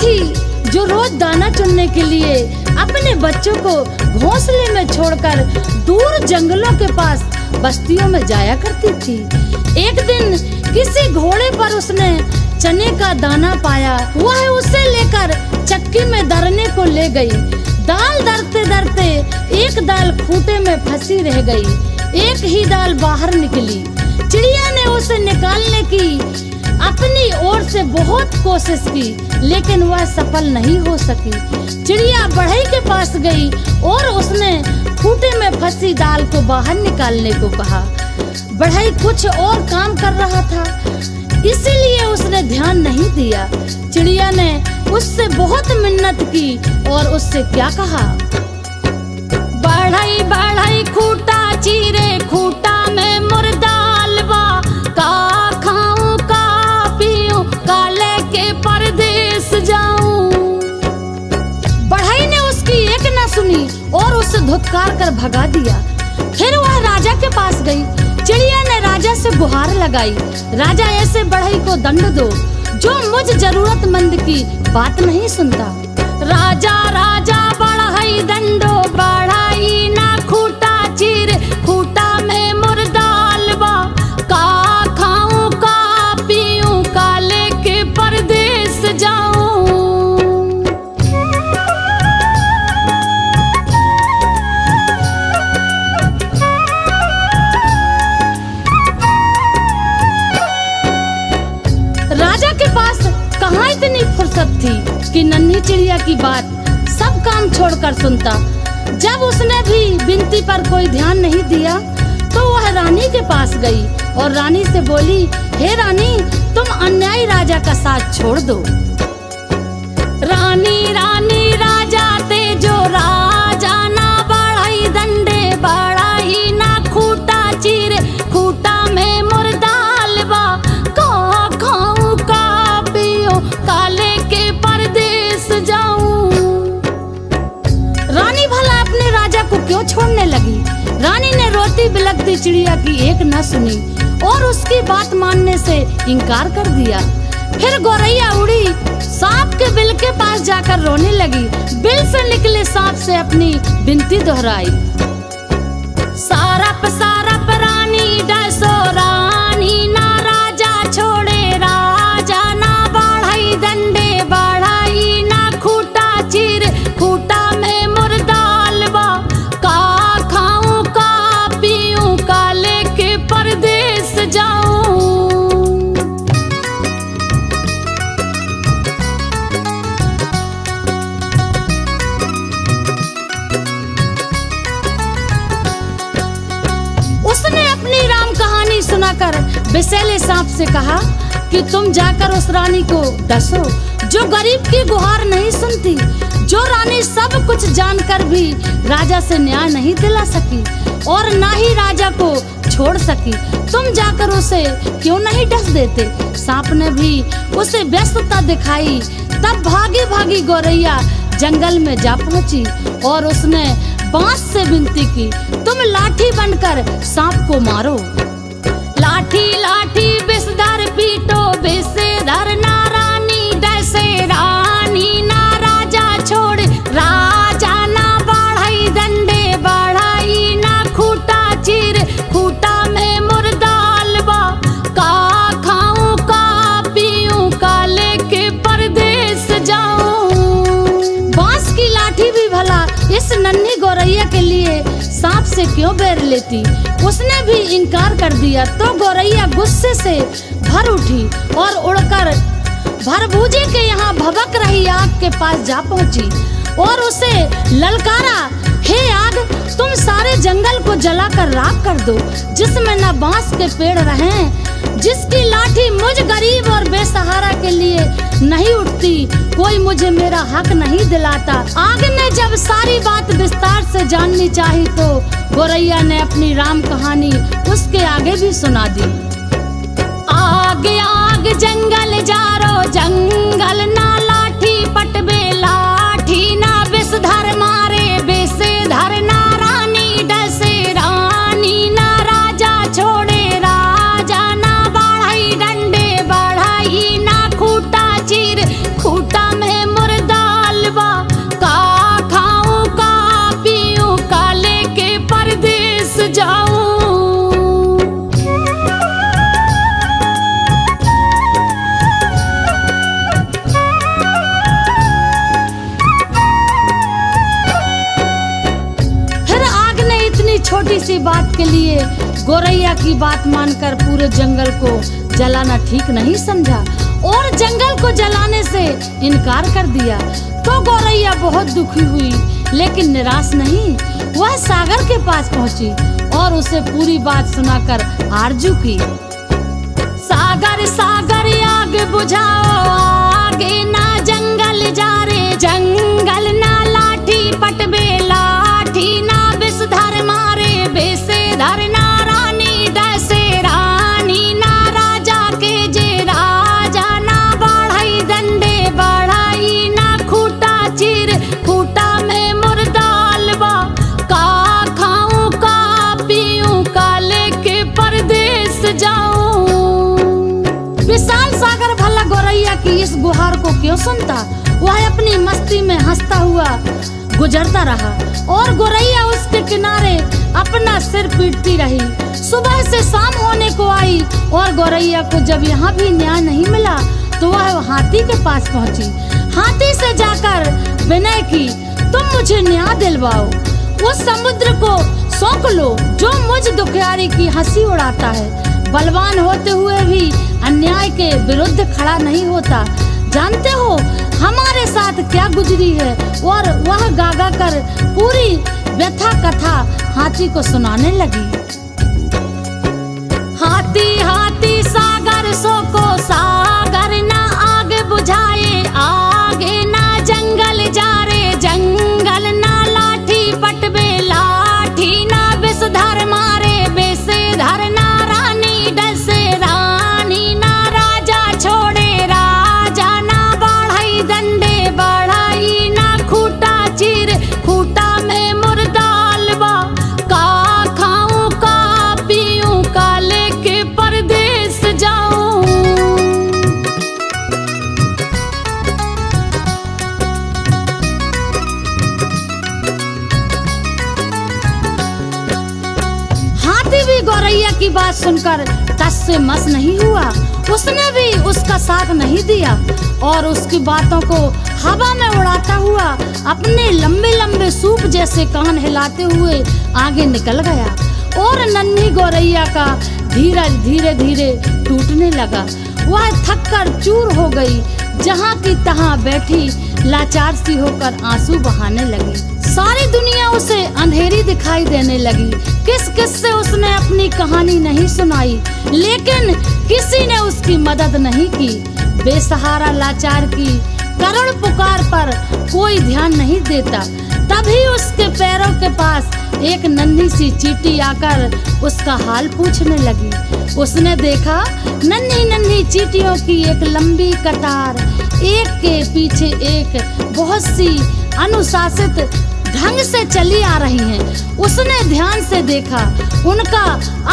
थी जो रोज दाना चुनने के लिए अपने बच्चों को घोंसले में छोड़कर दूर जंगलों के पास बस्तियों में जाया करती थी। एक दिन किसी घोड़े पर उसने चने का दाना पाया। वह उसे लेकर चक्की में दरने को ले गई। दाल दरते दरते एक दाल खूंटे में फंसी रह गई। एक ही दाल बाहर निकली। चिड़िया ने उसे निकालने की अपनी ओर से बहुत कोशिश की, लेकिन वह सफल नहीं हो सकी। चिड़िया बढ़ई के पास गई और उसने खूंटे में फंसी दाल को बाहर निकालने को कहा। बढ़ई कुछ और काम कर रहा था, इसीलिए उसने ध्यान नहीं दिया। चिड़िया ने उससे बहुत मिन्नत की और उससे क्या कहा, बढ़ई बढ़ई खूंटा चीरे, खूंटा में मुर्दालवा, का खाऊं का पीऊं, काले के परदेस जाऊं। बढ़ई ने उसकी एक न सुनी और उसे धुतकार कर भगा दिया। फिर वह राजा के पास गई। चिड़िया ने राजा से गुहार लगाई, राजा ऐसे बढ़ई को दंड दो जो मुझ जरूरतमंद की बात नहीं सुनता। राजा राजा बढ़ई दंडो, बढ़ई ना खूंटा चीर, खूंटा में मुर्दालवा, का खाऊं का पीऊं, काले के परदेस जाऊं। राजा के पास कहाँ इतनी फुर्सत थी कि नन्ही चिड़िया की बात सब काम छोड़कर सुनता। जब उसने भी विनती पर कोई ध्यान नहीं दिया तो वह रानी के पास गई और रानी से बोली, हे रानी, तुम अन्यायी राजा का साथ छोड़ दो। रानी रानी राजा ते जो राजा ना बढ़ई दंडे, बढ़ई ना खूंटा चीरे, खूंटा में मुर्दालवा, का खाऊं का पीऊं, काले के परदेस जाऊं। रानी भला अपने राजा को क्यों छोड़ने लगी? रानी ने रोती बिलखती चिड़िया की एक न सुनी और उसकी बात मानने से इनकार कर दिया। फिर गौरैया उड़ी, सांप के बिल के पास जाकर रोने लगी। बिल से निकले सांप से अपनी विनती दोहराई, सारप सारप रानी डसो, रानी ना राजा छोड़े, राजा ना बढ़ई दंडे, बढ़ई ना खूंटा चीर, खूंटा में मुर्दालवा, का खाऊं का पीऊं, काले के परदेस जाऊं। उसने अपनी राम कहानी सुनाकर विषैले सांप से कहा कि तुम जाकर उस रानी को डसो जो गरीब की गुहार नहीं सुनती, जो रानी सब कुछ जानकर भी राजा से न्याय नहीं दिला सकी और ना ही राजा को छोड़ सकी। तुम जाकर उसे क्यों नहीं डस देते? सांप ने भी उसे व्यस्तता दिखाई। तब भागी भागी गौरैया जंगल में जा पहुंची और उसने बांस से विनती की, तुम लाठी बनकर सांप को मारो। लाठी लाठी विषधर पीटो, विषधर ना रानी डसे, रानी ना राजा छोड़, राजा ना बढ़ई दंडे, बढ़ई ना खूंटा चीर, खूंटा में मुर्दालवा, का खाऊं का पीऊं, काले के परदेस जाऊं। बांस की लाठी भी भला इस नन्ही गौरैया के लिए सांप से क्यों बैर लेती? उसने भी इनकार कर दिया। तो गौरैया गुस्से से भर उठी और उड़कर भरभूजे के यहाँ भभक रही आग के पास जा पहुंची और उसे ललकारा, हे आग, तुम सारे जंगल को जलाकर राख कर दो, जिसमें न बांस के पेड़ रहें, जिसकी लाठी मुझ गरीब और बेसहारा के लिए नहीं उठती, कोई मुझे मेरा हक नहीं दिलाता। आग ने जब सारी बात विस्तार से जाननी चाही तो गौरैया ने अपनी राम कहानी उसके आगे भी सुना दी। आग आग जंगल जारो, जंगल ना लाठी पटबे, लाठी ना विषधर मारे, विषधर ना रानी डसे, रानी ना राजा छोड़े, राजा ना बढ़ई डंडे, बढ़ई ना खूंटा चीर, खूंटा में छोटी सी बात के लिए गोरैया की बात मानकर पूरे जंगल को जलाना ठीक नहीं समझा और जंगल को जलाने से इनकार कर दिया। तो गोरैया बहुत दुखी हुई, लेकिन निराश नहीं। वह सागर के पास पहुंची और उसे पूरी बात सुनाकर आरजू की। सागर सागर आग बुझाओ, आगे ना जंगल जा रे, जंगल ना लाठी पटबे, लाठी ना विषधर मारे, विषधर ना रानी डसे, रानी ना राजा के जे, राजा ना बढ़ाई डंडे, बढ़ाई ना खूटा चीर, खूटा में मुर्दालबा, का खाऊं का पीऊं का लेके परदेस जाऊं। विशाल सागर भला गोरैया की इस गुहार को क्यों सुनता। वह अपनी मस्ती में हंसता हुआ गुजरता रहा और गोरैया उसके किनारे अपना सिर पीटती रही। सुबह से शाम होने को आई और गोरैया को जब यहाँ भी न्याय नहीं मिला तो वह हाथी के पास पहुँची। हाथी से जाकर विनय की, तुम मुझे न्याय दिलवाओ, उस समुद्र को सौंप लो जो मुझ दुखियारी की हंसी उड़ाता है। बलवान होते हुए भी अन्याय के विरुद्ध खड़ा नहीं होता। जानते हो हमारे साथ क्या गुजरी है। और वह गागा कर पूरी व्यथा कथा हाथी को सुनाने लगी। हाथी हाथी सागर सो को, सागर ना आग बुझाए, आगे ना जंगल जा रे, जंगल ना लाठी पटबे, लाठी ना विषधर मारे, विषधर ना रानी डसे, रानी ना राजा छोड़े, राजा ना बढ़ाई डंडे, बढ़ाई ना खूटा चीर, खूटा में मुर्दालबा, का खाऊं का पीऊं का लेके परदेस जाऊं। हाथी भी गोरैया की बात सुनकर टस से मस नहीं हुआ। उसने भी उसका साथ नहीं दिया और उसकी बातों को हवा में उड़ाता हुआ अपने लंबे लंबे सूप जैसे कान हिलाते हुए आगे निकल गया और नन्ही गोरैया का धीरज धीरे धीरे टूटने लगा। वह थककर चूर हो गई, जहाँ की तहाँ बैठी लाचार सी होकर आंसू बहाने लगी। सारी दुनिया उसे अंधेरी दिखाई देने लगी। किस किस से उसने अपनी कहानी नहीं सुनाई, लेकिन किसी ने उसकी मदद नहीं की। बेसहारा लाचार की करुण पुकार पर कोई ध्यान नहीं देता। तभी उसके पैरों के पास एक नन्ही सी चींटी आकर उसका हाल पूछने लगी। उसने देखा नन्ही नन्ही चींटियों की एक लंबी कतार, एक के पीछे एक बहुत सी अनुशासित ढंग से चली आ रही हैं। उसने ध्यान से देखा उनका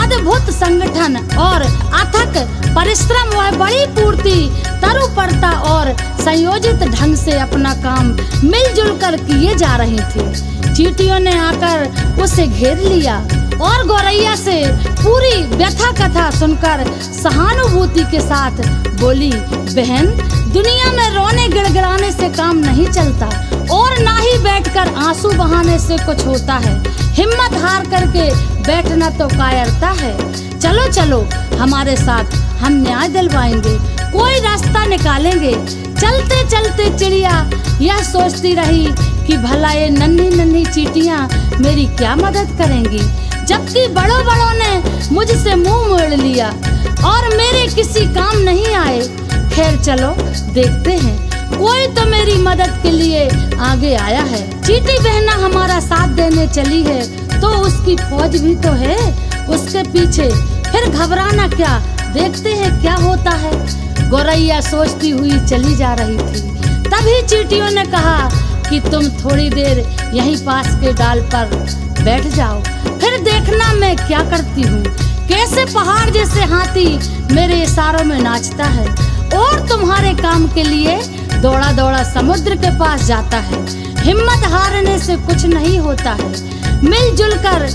अद्भुत संगठन और अथक परिश्रम। वह बड़ी पूर्ति तरुपरता और संयोजित ढंग से अपना काम मिलजुल कर किए जा रही थी। चींटियों ने आकर उसे घेर लिया और गोरैया से पूरी व्यथा कथा सुनकर सहानुभूति के साथ बोली, बहन, दुनिया में रोने गिड़गिड़ाने से काम नहीं चलता और ना ही बैठकर आंसू बहाने से कुछ होता है। हिम्मत हार करके बैठना तो कायरता है। चलो चलो हमारे साथ, हम न्याय दिलवाएंगे, कोई रास्ता निकालेंगे। चलते चलते चिड़िया यह सोचती रही कि भला ये नन्ही नन्ही चींटियां मेरी क्या मदद करेंगी, जबकि बड़ों बड़ों ने मुझसे मुंह मोड़ लिया और मेरे किसी काम नहीं आए। खैर चलो देखते हैं, कोई तो मेरी मदद के लिए आगे आया है। चींटी बहना हमारा साथ देने चली है तो उसकी फौज भी तो है उसके पीछे, फिर घबराना क्या, देखते हैं क्या होता है। गोरैया सोचती हुई चली जा रही थी। तभी चींटियों ने कहा कि तुम थोड़ी देर यहीं पास के डाल पर बैठ जाओ, फिर देखना मैं क्या करती हूँ। कैसे पहाड़ जैसे हाथी मेरे इशारों में नाचता है और तुम्हारे काम के लिए दौड़ा दौड़ा समुद्र के पास जाता है। हिम्मत हारने से कुछ नहीं होता है, मिलजुल कर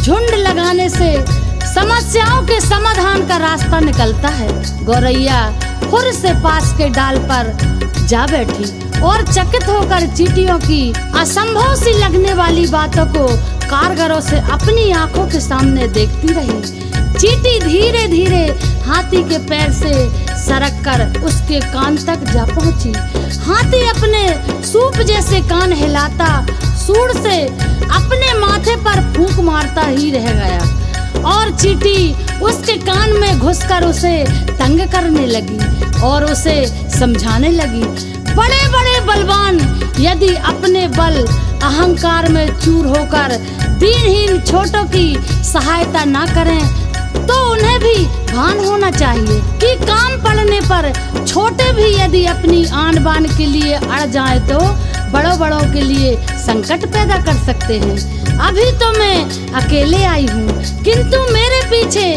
झुंड लगाने से समस्याओं के समाधान का रास्ता निकलता है। गोरैया खुर से पास के डाल पर जा बैठी और चकित होकर चींटियों की असंभव सी लगने वाली बातों को कारगरों से अपनी आंखों के सामने देखती रही। चींटी धीरे धीरे हाथी के पैर से सरक कर उसके कान तक जा पहुंची। हाथी अपने सूप जैसे कान हिलाता सूंड से अपने माथे पर फूंक मारता ही रह गया और चींटी उसके कान में घुसकर उसे तंग करने लगी और उसे समझाने लगी। बड़े बड़े बलवान यदि अपने बल अहंकार में चूर होकर दीनहीन छोटों की सहायता ना करें तो उन्हें भी भान होना चाहिए कि काम पड़ने पर छोटे भी यदि अपनी आन बान के लिए अड़ जाए तो बड़ों बड़ों के लिए संकट पैदा कर सकते हैं। अभी तो मैं अकेले आई हूँ, किंतु मेरे पीछे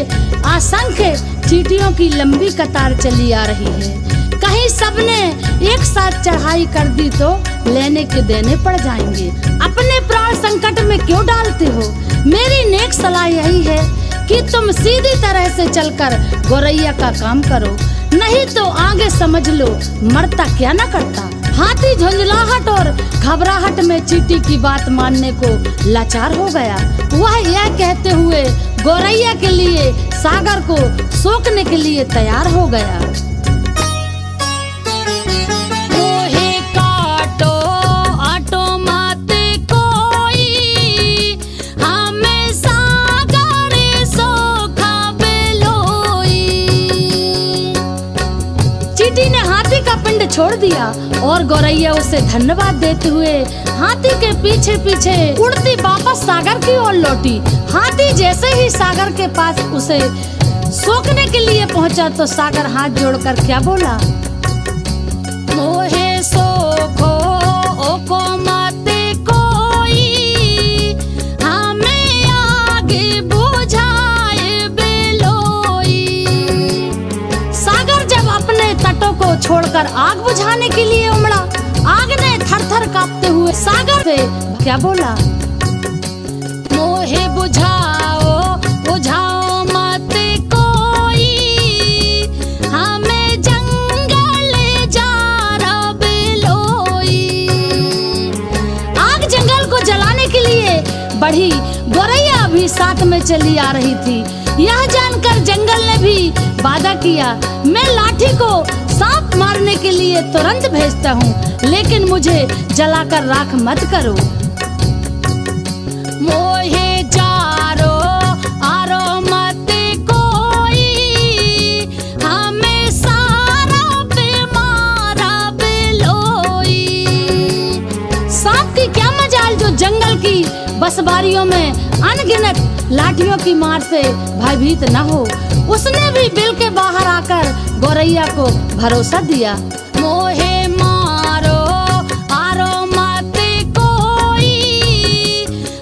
असंख्य चींटियों की लंबी कतार चली आ रही है। कहीं सबने एक साथ चढ़ाई कर दी तो लेने के देने पड़ जाएंगे। अपने प्राण संकट में क्यों डालते हो? मेरी नेक सलाह यही है कि तुम सीधी तरह से चलकर गौरैया का काम करो, नहीं तो आगे समझ लो मरता क्या न करता। हाथी झुंझलाहट और घबराहट में चींटी की बात मानने को लाचार हो गया। वह यह कहते हुए गौरैया के लिए सागर को सोखने के लिए तैयार हो गया। छोड़ दिया और गौरैया उसे धन्यवाद देते हुए हाथी के पीछे पीछे उड़ती वापस सागर की ओर लौटी। हाथी जैसे ही सागर के पास उसे सोखने के लिए पहुंचा तो सागर हाथ जोड़कर क्या बोला? मोहे सोखो ओको माते कोई, हमें आगे बुझाए बेलोई। सागर जब अपने तटों को छोड़कर आग बुझाने के लिए उमड़ा, आग ने थर-थर कांपते हुए सागर से क्या बोला? मोहे बुझाओ बुझाओ मत कोई, हमें जंगल जा रहा बेलोई। आग जंगल को जलाने के लिए बढ़ी, गौरैया भी साथ में चली आ रही थी। यह जानकर जंगल ने भी वादा किया, मैं लाठी को सांप मारने के लिए तुरंत भेजता हूँ, लेकिन मुझे जलाकर राख मत करो। मोहे जारो आरो मत कोई, हमें सारा पे मारा बेलोई। सांप की क्या मजाल जो जंगल की बसबारियों में अनगिनत लाठियों की मार से भयभीत न हो। उसने भी बिल के बाहर आकर गौरैया को भरोसा दिया। मोहे मारो आरो मत कोई,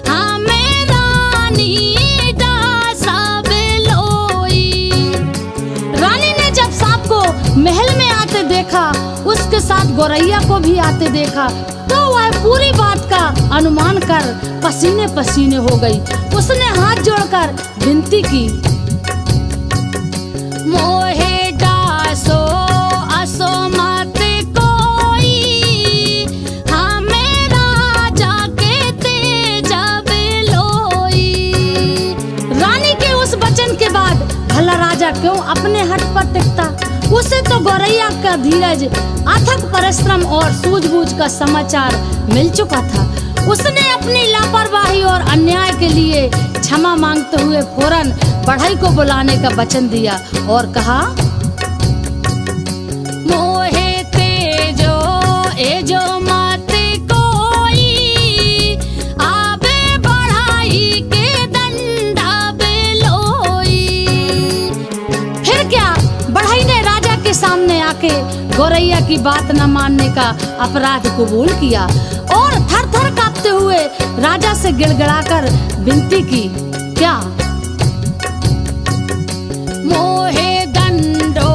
हमें रानी दासा बेलोई। रानी ने जब सांप को महल में आते देखा, उसके साथ गौरैया को भी आते देखा, तो वह पूरी बात का अनुमान कर पसीने पसीने हो गई। उसने हाथ जोड़कर विनती की, मोहे डासो असो मत कोई, हमें राजा के तेजा बेलोई। रानी के उस वचन के बाद भला राजा क्यों अपने हट पर टिकता? उसे तो गौरैया का धीरज, अथक परिश्रम और सूझबूझ का समाचार मिल चुका था। उसने अपनी लापरवाही और अन्याय के लिए क्षमा मांगते हुए फौरन बढ़ई को बुलाने का वचन दिया और कहा, मोहे तेजो एजो मत कोई, आबे बढ़ाई के दंडा बेलोई। फिर क्या? बढ़ई ने राजा के सामने आके गौरैया की बात न मानने का अपराध कबूल किया और थर-थर कांपते हुए राजा से गिड़गिड़ाकर विनती की, क्या? मोहे दंडो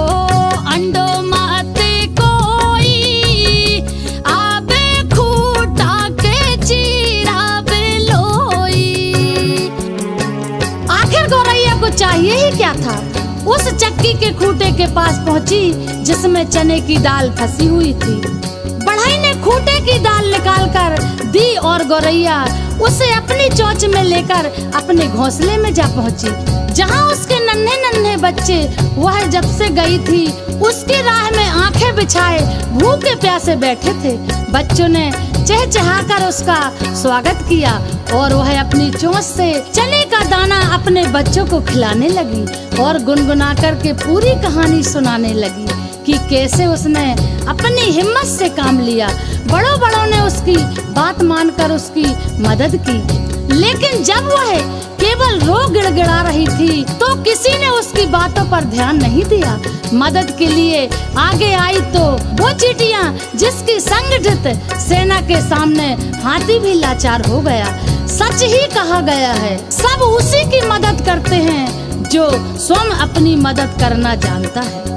अंडो मत कोई, आबे खूटा के चीरा बेलोई। आखिर गौरैया को चाहिए ही क्या था? उस चक्की के खूटे के पास पहुंची जिसमें चने की दाल फंसी हुई थी। बढ़ई ने खूटे की दाल निकालकर दी और गौरैया उसे अपनी चोंच में लेकर अपने घोंसले में जा पहुंची, जहां उसके नन्हे नन्हे बच्चे वह जब से गई थी उसकी राह में आंखें बिछाए भूखे प्यासे बैठे थे। बच्चों ने चहचहाकर उसका स्वागत किया और वह अपनी चोंच से चने का दाना अपने बच्चों को खिलाने लगी और गुनगुना कर के पूरी कहानी सुनाने लगी कि कैसे उसने अपनी हिम्मत से काम लिया। बड़ों बड़ों ने उसकी बात मानकर उसकी मदद की, लेकिन जब वह केवल रो गिड़गिड़ा रही थी तो किसी ने उसकी बातों पर ध्यान नहीं दिया। मदद के लिए आगे आई तो वो चींटियां जिसकी संगठित सेना के सामने हाथी भी लाचार हो गया। सच ही कहा गया है, सब उसी की मदद करते हैं जो स्वयं अपनी मदद करना जानता है।